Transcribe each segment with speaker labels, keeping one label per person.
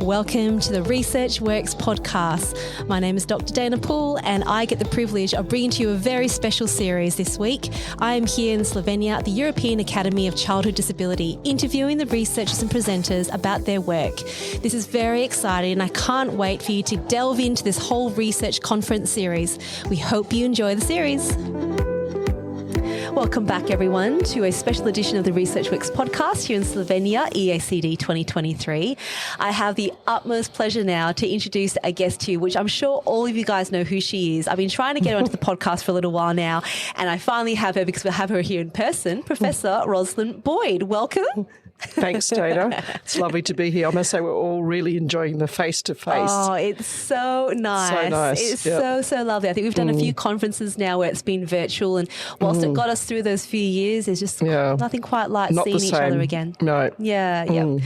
Speaker 1: Welcome to the Research Works podcast. My name is Dr. Dana Poole and I get the privilege of bringing to you a very special series this week. I am here in Slovenia at the European Academy of Childhood Disability, interviewing the researchers and presenters about their work. This is very exciting and I can't wait for you to delve into this whole research conference series. We hope you enjoy the series. Welcome back, everyone, to a special edition of the Research Works podcast here in Slovenia, EACD 2023. I have the utmost pleasure now to introduce a guest to you, which I'm sure all of you guys know who she is. I've been trying to get her onto the podcast for a little while now, and I finally have her because we'll have her here in person, Professor Roslyn Boyd. Welcome.
Speaker 2: Thanks, Dana. It's lovely to be here. I must say we're all really enjoying the face-to-face.
Speaker 1: Oh, it's so nice.
Speaker 2: So nice.
Speaker 1: It's so lovely. I think we've done a few conferences now where it's been virtual, and whilst it got us through those few years, there's just nothing quite like
Speaker 2: Not
Speaker 1: seeing
Speaker 2: the
Speaker 1: each
Speaker 2: same.
Speaker 1: other again.
Speaker 2: No.
Speaker 1: Yeah.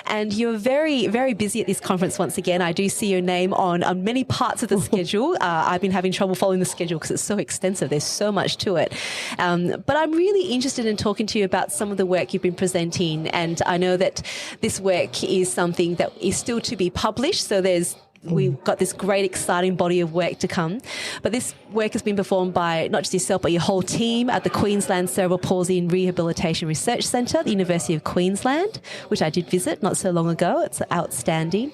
Speaker 1: And you're very, very busy at this conference once again. I do see your name on many parts of the schedule. I've been having trouble following the schedule because it's so extensive. There's so much to it. But I'm really interested in talking to you about some of the work you've been presenting, and I know that this work is something that is still to be published. So we've got this great, exciting body of work to come. But this work has been performed by not just yourself, but your whole team at the Queensland Cerebral Palsy and Rehabilitation Research Centre at the University of Queensland, which I did visit not so long ago. It's outstanding.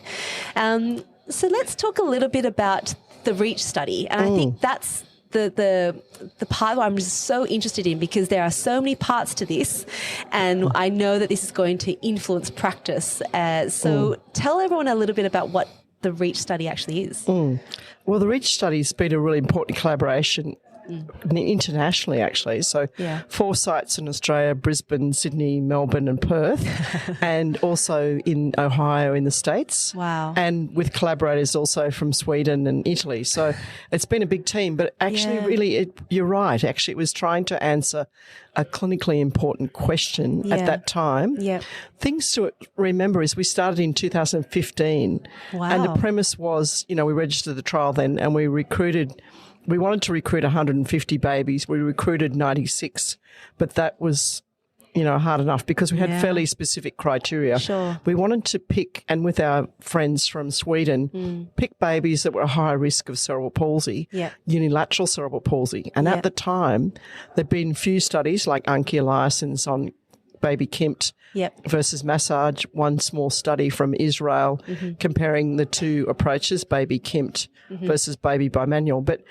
Speaker 1: So let's talk a little bit about the REACH study. And I think that's the part I'm just so interested in, because there are so many parts to this, and I know that this is going to influence practice. So tell everyone a little bit about what the REACH study actually is.
Speaker 2: Well, the REACH study has been a really important collaboration internationally, actually. So 4 sites in Australia: Brisbane, Sydney, Melbourne and Perth, and also in Ohio in the States.
Speaker 1: Wow.
Speaker 2: And with collaborators also from Sweden and Italy. So it's been a big team, but actually really, you're right, actually it was trying to answer a clinically important question at that time.
Speaker 1: Yep.
Speaker 2: Things to remember is we started in 2015.
Speaker 1: Wow.
Speaker 2: And the premise was, we registered the trial then, and we wanted to recruit 150 babies. We recruited 96, but that was, hard enough because we had fairly specific criteria.
Speaker 1: Sure.
Speaker 2: We wanted to pick, and with our friends from Sweden, pick babies that were at high risk of cerebral palsy, unilateral cerebral palsy. And at the time, there'd been few studies like Anki Eliasson's on Baby-CIMT versus massage, one small study from Israel comparing the two approaches, Baby-CIMT versus Baby-BIM, but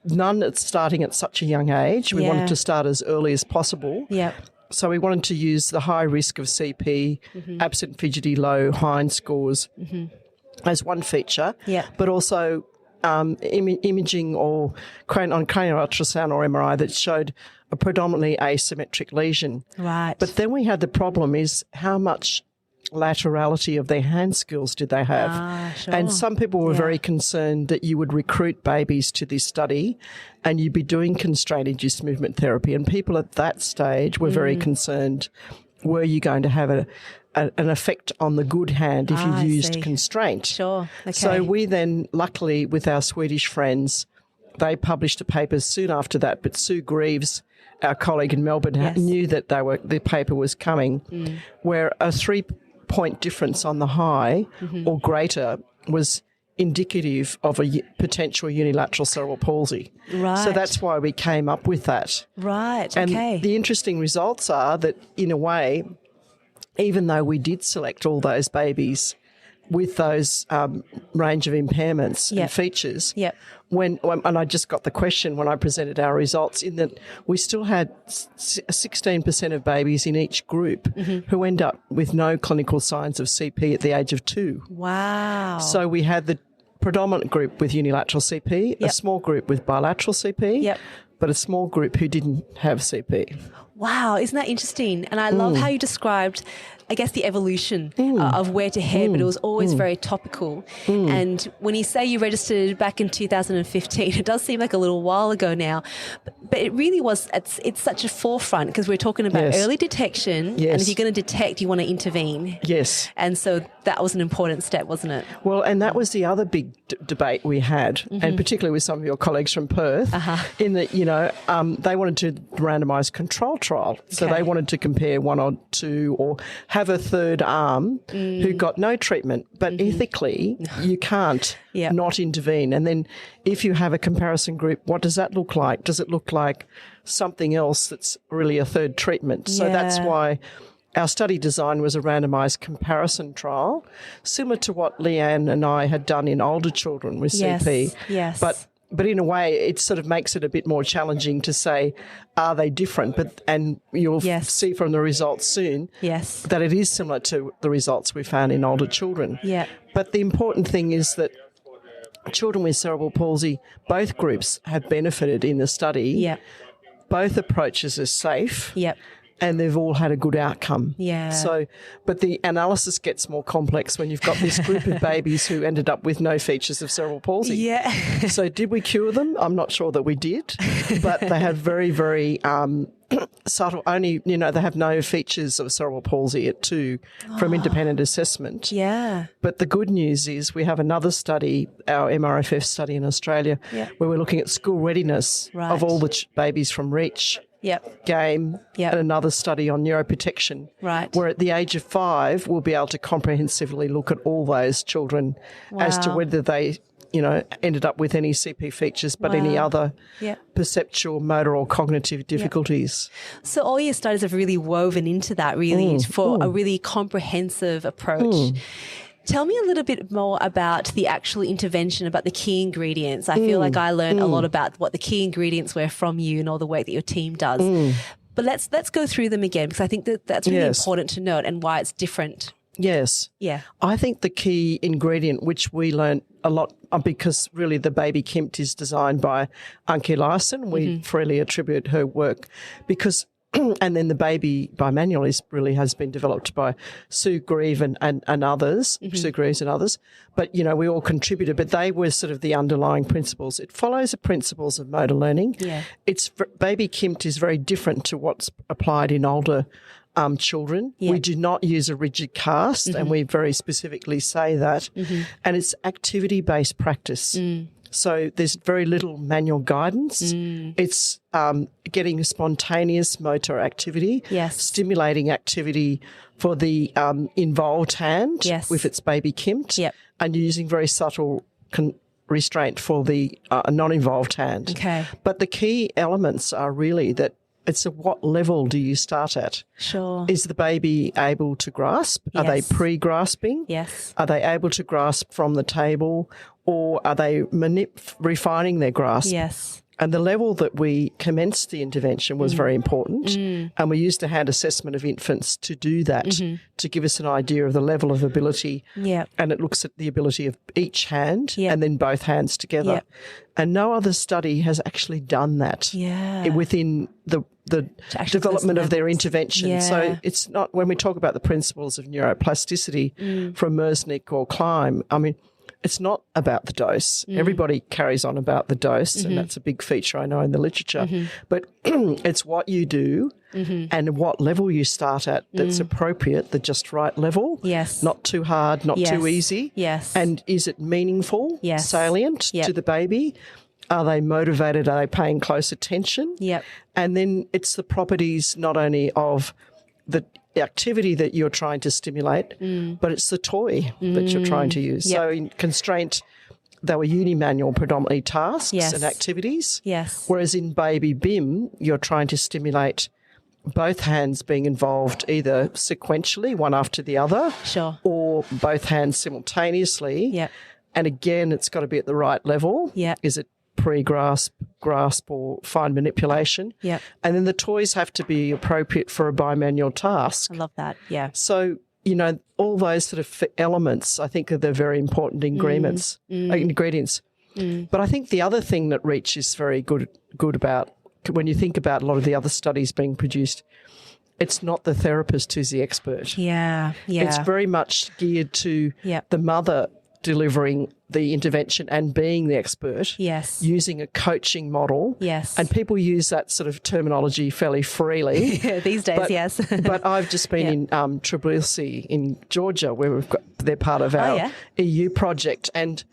Speaker 2: none that's starting at such a young age. We wanted to start as early as possible. So we wanted to use the high risk of CP, absent fidgety low Hine scores as one feature, but also imaging or on cranial ultrasound or MRI that showed a predominantly asymmetric lesion.
Speaker 1: Right.
Speaker 2: But then we had the problem is how much laterality of their hand skills did they have?
Speaker 1: Sure.
Speaker 2: And some people were very concerned that you would recruit babies to this study and you'd be doing constraint-induced movement therapy. And people at that stage were very concerned, were you going to have an effect on the good hand if you used constraint?
Speaker 1: Sure. Okay.
Speaker 2: So we then, luckily, with our Swedish friends, they published a paper soon after that, but Sue Greaves, our colleague in Melbourne, knew that the paper was coming, where a 3-point difference on the high or greater was indicative of a potential unilateral cerebral palsy.
Speaker 1: Right.
Speaker 2: So that's why we came up with that.
Speaker 1: Right,
Speaker 2: and
Speaker 1: okay.
Speaker 2: The interesting results are that, in a way, even though we did select all those babies with those range of impairments and features, and I just got the question when I presented our results, in that we still had 16% of babies in each group who end up with no clinical signs of CP at the age of 2.
Speaker 1: Wow.
Speaker 2: So we had the predominant group with unilateral CP, a small group with bilateral CP, but a small group who didn't have CP.
Speaker 1: Wow, isn't that interesting? And I love how you described, I guess, the evolution of where to head, but it was always very topical. And when you say you registered back in 2015, it does seem like a little while ago now, but it really was, it's such a forefront, because we're talking about early detection, and if you're going to detect, you want to intervene.
Speaker 2: Yes.
Speaker 1: And so that was an important step, wasn't it?
Speaker 2: Well, and that was the other big debate we had, and particularly with some of your colleagues from Perth, in that, they wanted to randomised control trial. So
Speaker 1: Okay.
Speaker 2: they wanted to compare one or two or have a third arm who got no treatment. But ethically, you can't not intervene. And then if you have a comparison group, what does that look like? Does it look like something else that's really a third treatment? So that's why our study design was a randomised comparison trial, similar to what Leanne and I had done in older children with CP.
Speaker 1: Yes.
Speaker 2: But in a way, it sort of makes it a bit more challenging to say, are they different? And you'll see from the results soon that it is similar to the results we found in older children.
Speaker 1: Yeah.
Speaker 2: But the important thing is that children with cerebral palsy, both groups have benefited in the study.
Speaker 1: Yeah.
Speaker 2: Both approaches are safe.
Speaker 1: Yep.
Speaker 2: And they've all had a good outcome.
Speaker 1: Yeah.
Speaker 2: So, but the analysis gets more complex when you've got this group of babies who ended up with no features of cerebral palsy.
Speaker 1: Yeah.
Speaker 2: So did we cure them? I'm not sure that we did, but they have very, very subtle, only, they have no features of cerebral palsy at 2 from independent assessment.
Speaker 1: Yeah.
Speaker 2: But the good news is we have another study, our MRFF study in Australia, where we're looking at school readiness of all the babies from REACH. Game and another study on neuroprotection.
Speaker 1: Right.
Speaker 2: Where at the age of 5, we'll be able to comprehensively look at all those children as to whether they, ended up with any CP features, but any other perceptual, motor or cognitive difficulties.
Speaker 1: So all your studies have really woven into that for a really comprehensive approach. Tell me a little bit more about the actual intervention, about the key ingredients. I feel like I learned a lot about what the key ingredients were from you and all the work that your team does. But let's go through them again, because I think that's really important to note and why it's different.
Speaker 2: Yes.
Speaker 1: Yeah.
Speaker 2: I think the key ingredient, which we learned a lot, because really the Baby-CIMT is designed by Anke Larsen. We freely attribute her work because and then the Baby-BIM manual really has been developed by Sue Grieve and others, Sue Greaves and others. But, we all contributed, but they were sort of the underlying principles. It follows the principles of motor learning. Yeah. Baby-CIMT is very different to what's applied in older children. Yeah. We do not use a rigid cast, and we very specifically say that. And it's activity-based practice. So there's very little manual guidance. It's getting spontaneous motor activity, stimulating activity for the involved hand with its Baby-CIMT, and using very subtle restraint for the non-involved hand.
Speaker 1: Okay.
Speaker 2: But the key elements are really that it's at what level do you start at?
Speaker 1: Sure.
Speaker 2: Is the baby able to grasp? Are they pre-grasping?
Speaker 1: Yes.
Speaker 2: Are they able to grasp from the table, or are they refining their grasp?
Speaker 1: Yes.
Speaker 2: And the level that we commenced the intervention was very important. And we used a hand assessment of infants to do that, to give us an idea of the level of ability. Yeah. And it looks at the ability of each hand and then both hands together. And no other study has actually done that within the development of their intervention.
Speaker 1: Yeah.
Speaker 2: So it's not, when we talk about the principles of neuroplasticity from Mersnick or Klein, I mean, it's not about the dose. Everybody carries on about the dose, and that's a big feature I know in the literature. But it's what you do and what level you start at that's appropriate, the just right level.
Speaker 1: Yes.
Speaker 2: Not too hard, not too easy.
Speaker 1: Yes.
Speaker 2: And is it meaningful, salient to the baby? Are they motivated? Are they paying close attention?
Speaker 1: Yep.
Speaker 2: And then it's the properties not only of the activity that you're trying to stimulate, but it's the toy that you're trying to use. So in constraint, they were unimanual predominantly tasks and activities.
Speaker 1: Yes.
Speaker 2: Whereas in Baby-BIM, you're trying to stimulate both hands being involved either sequentially, one after the other, or both hands simultaneously.
Speaker 1: Yep.
Speaker 2: And again, it's got to be at the right level.
Speaker 1: Yep.
Speaker 2: Is it pre-grasp, grasp, or fine manipulation?
Speaker 1: Yep.
Speaker 2: And then the toys have to be appropriate for a bimanual task.
Speaker 1: I love that. Yeah.
Speaker 2: So, you know, all those sort of elements, I think, are the very important ingredients. But I think the other thing that REACH is very good about, when you think about a lot of the other studies being produced, it's not the therapist who's the expert.
Speaker 1: Yeah.
Speaker 2: It's very much geared to the mother delivering the intervention and being the expert.
Speaker 1: Yes.
Speaker 2: Using a coaching model.
Speaker 1: Yes.
Speaker 2: And people use that sort of terminology fairly freely.
Speaker 1: These days, yes.
Speaker 2: But I've just been in Tbilisi in Georgia, where they're part of our EU project, and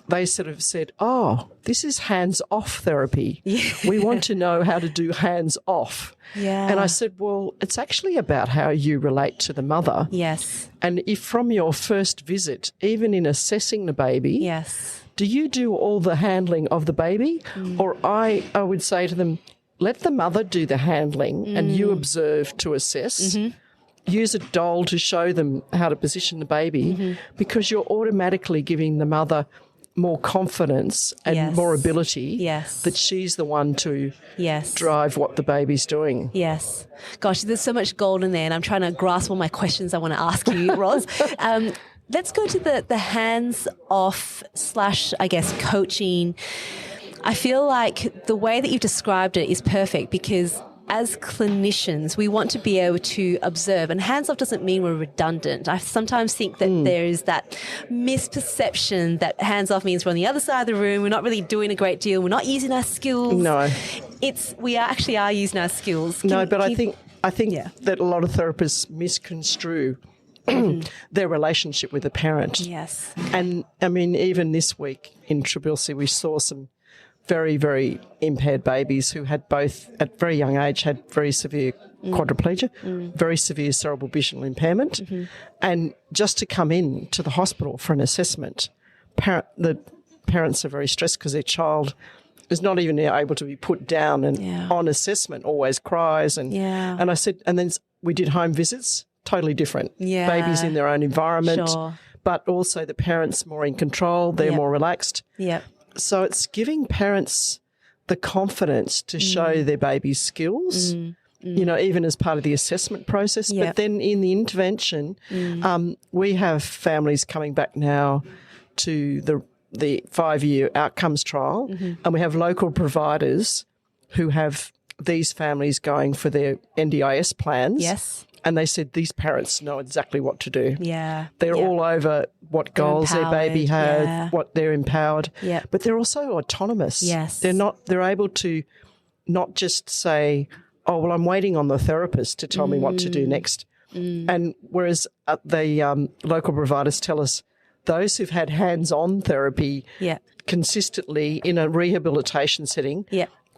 Speaker 2: they sort of said, oh, this is hands-off therapy.
Speaker 1: Yeah.
Speaker 2: We want to know how to do hands-off.
Speaker 1: Yeah.
Speaker 2: And I said, well, it's actually about how you relate to the mother.
Speaker 1: Yes.
Speaker 2: And if from your first visit, even in assessing the baby,
Speaker 1: yes,
Speaker 2: do you do all the handling of the baby? Or I would say to them, let the mother do the handling and you observe to assess. Use a doll to show them how to position the baby because you're automatically giving the mother more confidence and more ability that she's the one to drive what the baby's doing.
Speaker 1: Yes. Gosh, there's so much gold in there, and I'm trying to grasp all my questions I want to ask you, Ros. Let's go to the hands-off / I guess, coaching. I feel like the way that you've described it is perfect because as clinicians, we want to be able to observe, and hands-off doesn't mean we're redundant. I sometimes think that there is that misperception that hands-off means we're on the other side of the room, we're not really doing a great deal, we're not using our skills.
Speaker 2: No.
Speaker 1: We actually are using our skills.
Speaker 2: I think that a lot of therapists misconstrue their relationship with the parent.
Speaker 1: Yes.
Speaker 2: And, I mean, even this week in Cerebral, we saw some very, very impaired babies who had both, at very young age, had very severe quadriplegia, very severe cerebral visual impairment. And just to come in to the hospital for an assessment, the parents are very stressed because their child is not even able to be put down and on assessment, always cries. And I said, and then we did home visits, totally different.
Speaker 1: Yeah.
Speaker 2: Babies in their own environment,
Speaker 1: Sure.
Speaker 2: but also the parents more in control, they're more relaxed.
Speaker 1: Yeah.
Speaker 2: So it's giving parents the confidence to show their baby's skills, you know, even as part of the assessment process.
Speaker 1: Yep.
Speaker 2: But then in the intervention, we have families coming back now to the 5-year outcomes trial, and we have local providers who have these families going for their NDIS plans.
Speaker 1: Yes.
Speaker 2: And they said these parents know exactly what to do.
Speaker 1: Yeah.
Speaker 2: They're all over what goals their baby has,
Speaker 1: Yeah.
Speaker 2: what they're empowered.
Speaker 1: Yeah.
Speaker 2: But they're also autonomous.
Speaker 1: Yes.
Speaker 2: They're able to not just say, oh, well, I'm waiting on the therapist to tell me what to do next. And whereas the local providers tell us those who've had hands-on therapy consistently in a rehabilitation setting,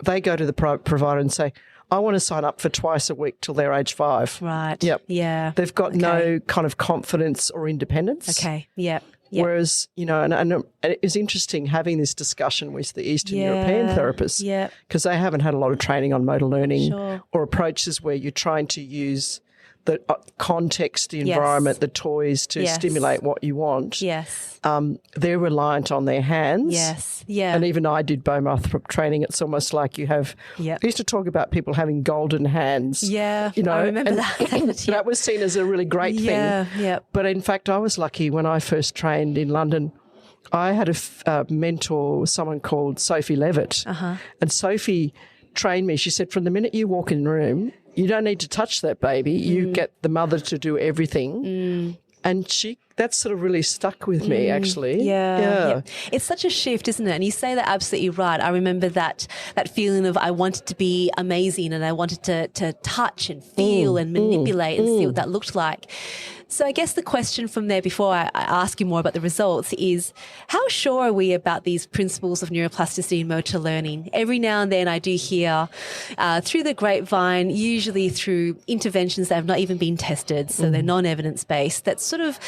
Speaker 2: they go to the provider and say, I want to sign up for twice a week till they're age 5.
Speaker 1: Right.
Speaker 2: Yep.
Speaker 1: Yeah.
Speaker 2: They've got no kind of confidence or independence.
Speaker 1: Okay. Yep.
Speaker 2: Whereas, you know, and it was interesting having this discussion with the Eastern European therapists because they haven't had a lot of training on motor learning or approaches where you're trying to use the context, the environment, the toys to stimulate what you want.
Speaker 1: Yes.
Speaker 2: They're reliant on their hands.
Speaker 1: Yes. Yeah.
Speaker 2: And even I did Beaumarth training. It's almost like you have. I used to talk about people having golden hands.
Speaker 1: Yeah.
Speaker 2: You know,
Speaker 1: I remember that.
Speaker 2: That was seen as a really great thing.
Speaker 1: Yeah.
Speaker 2: But in fact, I was lucky when I first trained in London. I had a mentor, someone called Sophie Levitt. And Sophie trained me. She said, from the minute you walk in the room, you don't need to touch that baby. You get the mother to do everything. And that sort of really stuck with me, actually.
Speaker 1: Yeah. It's such a shift, isn't it? And you say that absolutely right. I remember that feeling of I wanted to be amazing and I wanted to touch and feel and manipulate and see what that looked like. So I guess the question from there before I ask you more about the results is how sure are we about these principles of neuroplasticity and motor learning? Every now and then I do hear through the grapevine, usually through interventions that have not even been tested, so they're non-evidence-based, that sort of,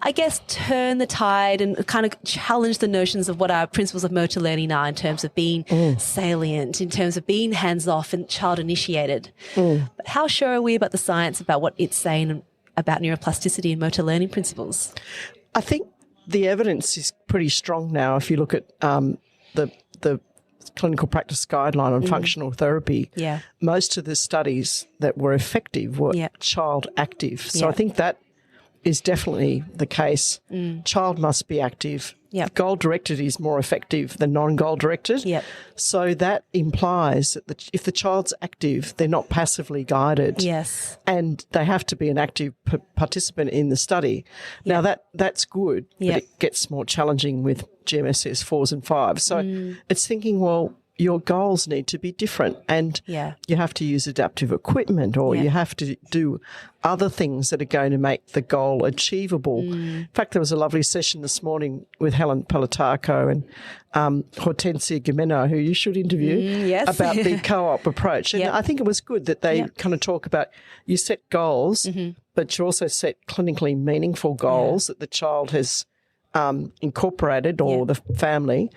Speaker 1: I guess, turn the tide and kind of challenge the notions of what our principles of motor learning are in terms of being salient, in terms of being hands-off and child-initiated. But how sure are we about the science, about what it's saying about neuroplasticity and motor learning principles?
Speaker 2: I think the evidence is pretty strong now. If you look at the clinical practice guideline on functional therapy, most of the studies that were effective were child active. So I think that is definitely the case. Child must be active. Goal-directed is more effective than non-goal-directed. So that implies that if the child's active, they're not passively guided. And they have to be an active participant in the study. Now, that's good, but it gets more challenging with GMSS 4s and 5s. So it's thinking, well, your goals need to be different, and you have to use adaptive equipment, or you have to do other things that are going to make the goal achievable. In fact, there was a lovely session this morning with Helen Palataco and Hortensia Gimeno, who you should interview, about the co-op approach. And I think it was good that they kind of talk about, you set goals, but you also set clinically meaningful goals that the child has incorporated, or the family.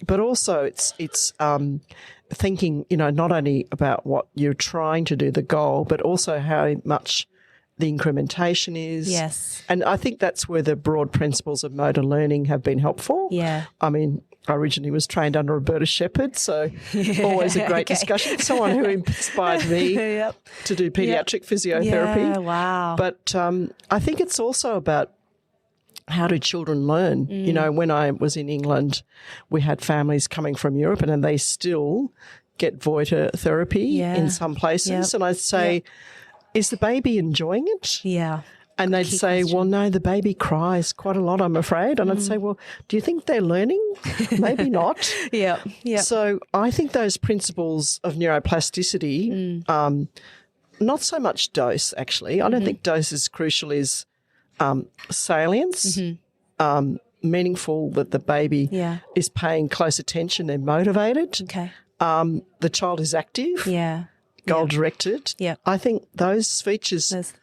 Speaker 2: But also it's thinking, not only about what you're trying to do, the goal, but also how much the incrementation is.
Speaker 1: Yes.
Speaker 2: And I think that's where the broad principles of motor learning have been helpful.
Speaker 1: Yeah.
Speaker 2: I mean, I originally was trained under Roberta Shepherd, so always a great discussion. Someone who inspired me to do paediatric physiotherapy.
Speaker 1: Yeah, wow.
Speaker 2: But I think it's also about, how do children learn? When I was in England, we had families coming from Europe, and then they still get Voiter therapy in some places. And I'd say, is the baby enjoying it?
Speaker 1: Yeah.
Speaker 2: And they'd say, well, no, the baby cries quite a lot, I'm afraid. And I'd say, well, do you think they're learning? Maybe not.
Speaker 1: Yeah.
Speaker 2: So I think those principles of neuroplasticity, not so much dose, actually. I don't think dose is crucial, is salience, meaningful, that the baby is paying close attention, they're motivated.
Speaker 1: Okay.
Speaker 2: The child is active, goal-directed.
Speaker 1: Yeah.
Speaker 2: I think those features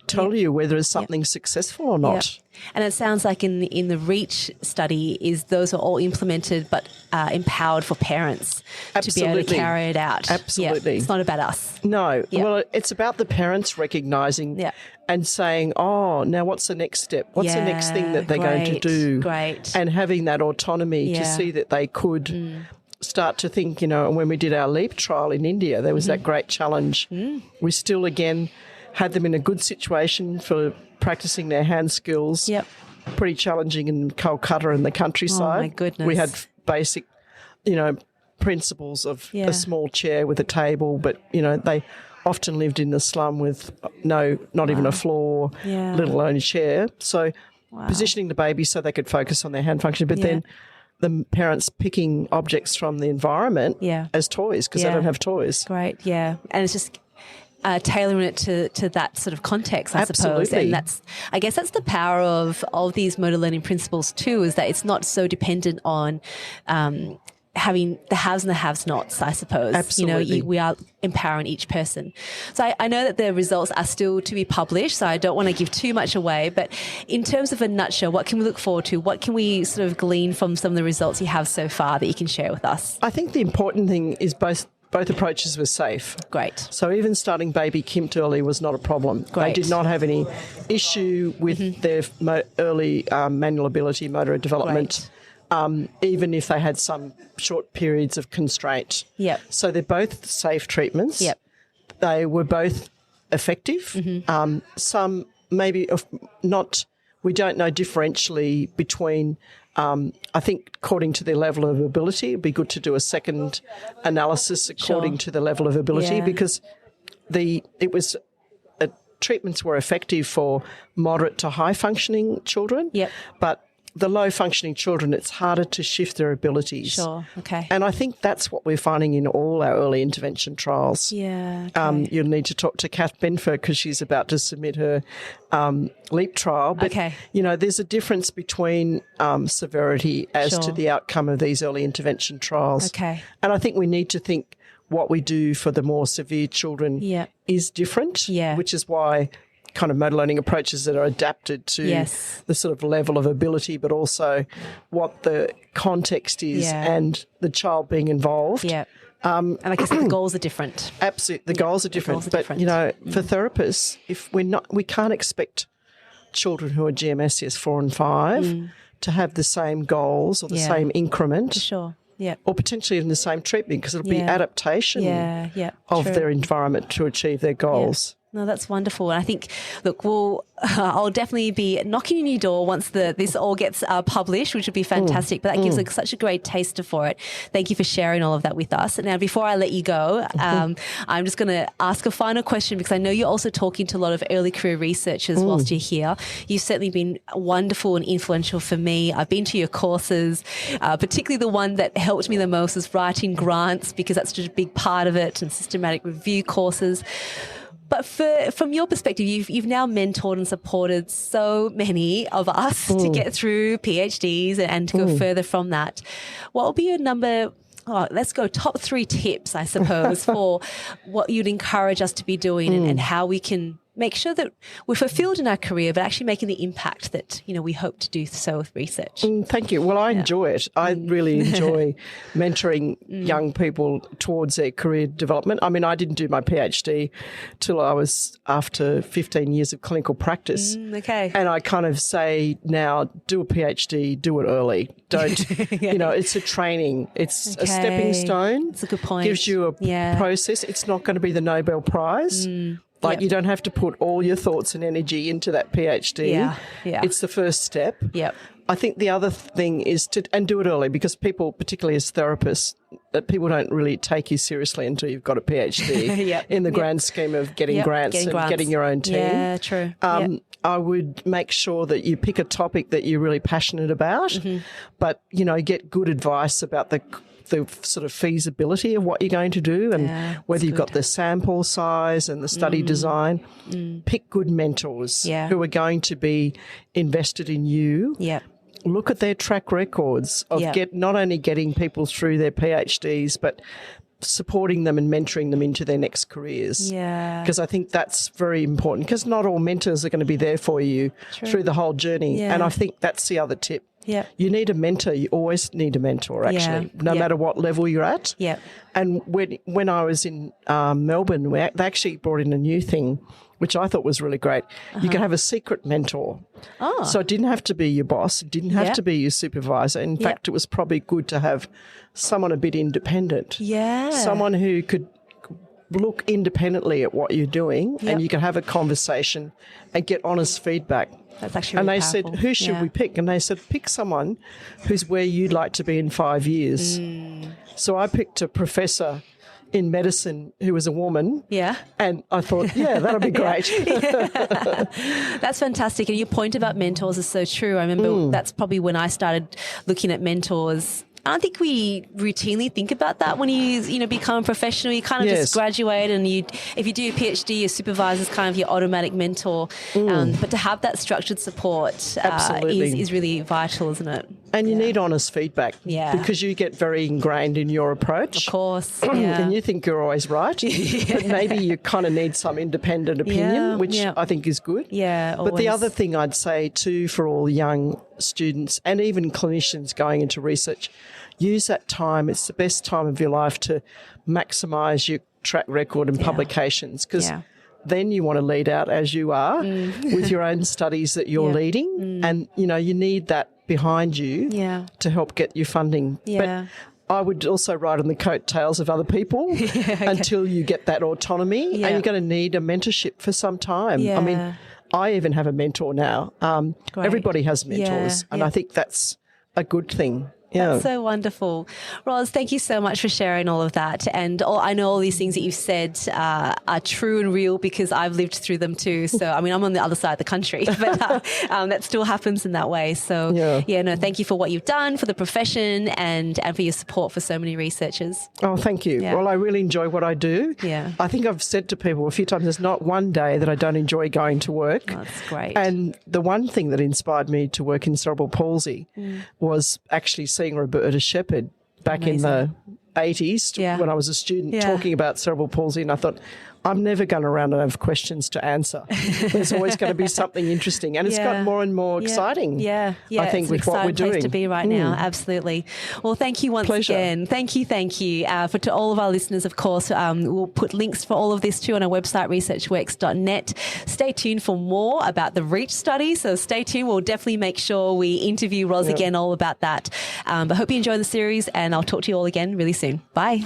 Speaker 2: tell you whether it's something successful or not.
Speaker 1: And it sounds like in the REACH study is those are all implemented but empowered for parents to be able to carry it out.
Speaker 2: Absolutely.
Speaker 1: Yeah. It's not about us.
Speaker 2: No. Well, it's about the parents recognising and saying, oh, now what's the next step? What's the next thing that they're going to do?
Speaker 1: Great.
Speaker 2: And having that autonomy to see that they could start to think, and when we did our LEAP trial in India, there was that great challenge. We still, again, had them in a good situation for practicing their hand skills. Yep. Pretty challenging in Kolkata and the countryside.
Speaker 1: Oh, my goodness.
Speaker 2: We had basic, principles of a small chair with a table, but, they often lived in the slum with not even a floor, let alone a chair. So positioning the baby so they could focus on their hand function, but then the parents picking objects from the environment as toys, because they don't have toys.
Speaker 1: Great, yeah. And it's just tailoring it to that sort of context, I suppose. And I guess that's the power of these motor learning principles too, is that it's not so dependent on having the haves and the have-nots, I suppose.
Speaker 2: Absolutely.
Speaker 1: We are empowering each person. So I know that the results are still to be published, so I don't want to give too much away, but in terms of a nutshell, what can we look forward to? What can we sort of glean from some of the results you have so far that you can share with us?
Speaker 2: I think the important thing is both approaches were safe.
Speaker 1: Great.
Speaker 2: So even starting Baby-CIMT early was not a problem.
Speaker 1: Great.
Speaker 2: They did not have any issue with their early manual ability, motor development. Even if they had some short periods of constraint.
Speaker 1: Yep.
Speaker 2: So they're both safe treatments.
Speaker 1: Yep.
Speaker 2: They were both effective. Some maybe not, we don't know differentially between, I think according to their level of ability, it'd be good to do a second analysis according to the level of ability, because treatments were effective for moderate to high functioning children.
Speaker 1: Yep.
Speaker 2: But the low-functioning children, it's harder to shift their abilities.
Speaker 1: Sure, okay.
Speaker 2: And I think that's what we're finding in all our early intervention trials.
Speaker 1: Yeah, okay.
Speaker 2: You'll need to talk to Kath Benfer because she's about to submit her LEAP trial. But, there's a difference between severity as to the outcome of these early intervention trials. Okay. And I think we need to think what we do for the more severe children is different, which is why kind of motor learning approaches that are adapted to the sort of level of ability, but also what the context is and the child being involved. Yeah.
Speaker 1: And like I said, the goals are different.
Speaker 2: Absolutely. The goals are different. For therapists, we can't expect children who are GMSCS 4 and 5 to have the same goals or the same increment.
Speaker 1: For sure. Yeah.
Speaker 2: Or potentially even the same treatment, because it'll be adaptation of their environment to achieve their goals.
Speaker 1: No, that's wonderful. And I think, look, I'll definitely be knocking on your door once this all gets published, which would be fantastic. But that gives such a great taster for it. Thank you for sharing all of that with us. And now, before I let you go, I'm just going to ask a final question, because I know you're also talking to a lot of early career researchers whilst you're here. You've certainly been wonderful and influential for me. I've been to your courses, particularly the one that helped me the most is writing grants, because that's just a big part of it, and systematic review courses. But from your perspective, you've now mentored and supported so many of us to get through PhDs and to go further from that. What will be your let's go top 3 tips, I suppose, for what you'd encourage us to be doing and how we can make sure that we're fulfilled in our career, but actually making the impact that, we hope to do so with research.
Speaker 2: Thank you. Well, I enjoy it. I really enjoy mentoring young people towards their career development. I mean, I didn't do my PhD till I was after 15 years of clinical practice.
Speaker 1: Okay.
Speaker 2: And I kind of say now, do a PhD, do it early. Don't, it's a training. It's a stepping stone. It's
Speaker 1: a good point.
Speaker 2: Gives you a process. It's not going to be the Nobel Prize. You don't have to put all your thoughts and energy into that PhD. Yeah. It's the first step.
Speaker 1: Yep.
Speaker 2: I think the other thing is to do it early, because people, particularly as therapists, people don't really take you seriously until you've got a PhD in the grand scheme of getting grants and getting your own team.
Speaker 1: Yeah, true.
Speaker 2: I would make sure that you pick a topic that you're really passionate about, but, get good advice about the sort of feasibility of what you're going to do, and whether you've got the sample size and the study design. Pick good mentors who are going to be invested in you. Look at their track records of not only getting people through their PhDs, but supporting them and mentoring them into their next careers. Because I think that's very important, because not all mentors are going to be there for you through the whole journey. And I think that's the other tip. You need a mentor. You always need a mentor, actually, no matter what level you're at. And when I was in Melbourne, they actually brought in a new thing, which I thought was really great. You can have a secret mentor. So it didn't have to be your boss. It didn't have to be your supervisor. In fact, it was probably good to have someone a bit independent. Someone who could look independently at what you're doing, and you can have a conversation and get honest feedback.
Speaker 1: That's actually really
Speaker 2: powerful. Said, who should we pick? And they said, pick someone who's where you'd like to be in 5 years. So I picked a professor in medicine who was a woman. And I thought, that'll be great.
Speaker 1: That's fantastic. And your point about mentors is so true. I remember that's probably when I started looking at mentors. I don't think we routinely think about that when you become a professional. You kind of just graduate, and if you do a PhD, your supervisor is kind of your automatic mentor. But to have that structured support is really vital, isn't it?
Speaker 2: And you need honest feedback, because you get very ingrained in your approach.
Speaker 1: Of course.
Speaker 2: And you think you're always right, but maybe you kind of need some independent opinion, which I think is good. But the other thing I'd say too, for all young students and even clinicians going into research, use that time. It's the best time of your life to maximise your track record and publications, because then you want to lead out as you are with your own studies that you're leading, and you need that behind you to help get your funding. But I would also ride on the coattails of other people until you get that autonomy, and you're going to need a mentorship for some time. I mean, I even have a mentor now. Everybody has mentors, and I think that's a good thing.
Speaker 1: That's so wonderful. Ros, thank you so much for sharing all of that. And I know all these things that you've said are true and real, because I've lived through them too. So, I mean, I'm on the other side of the country, but that still happens in that way. So, thank you for what you've done for the profession and for your support for so many researchers.
Speaker 2: Oh, thank you. Well, I really enjoy what I do. I think I've said to people a few times, there's not one day that I don't enjoy going to work.
Speaker 1: Oh, that's great.
Speaker 2: And the one thing that inspired me to work in cerebral palsy was actually seeing Roberta Shepherd back in the 80s when I was a student talking about cerebral palsy, and I thought, I'm never going to run out of questions to answer. There's always going to be something interesting, and it's got more and more exciting. I think with what we're doing. It's an exciting place to be right now. Absolutely. Well, thank you once again. Thank you. To all of our listeners, of course, we'll put links for all of this too on our website, researchworks.net. Stay tuned for more about the REACH study. So stay tuned. We'll definitely make sure we interview Ros again all about that. But hope you enjoy the series, and I'll talk to you all again really soon. Bye.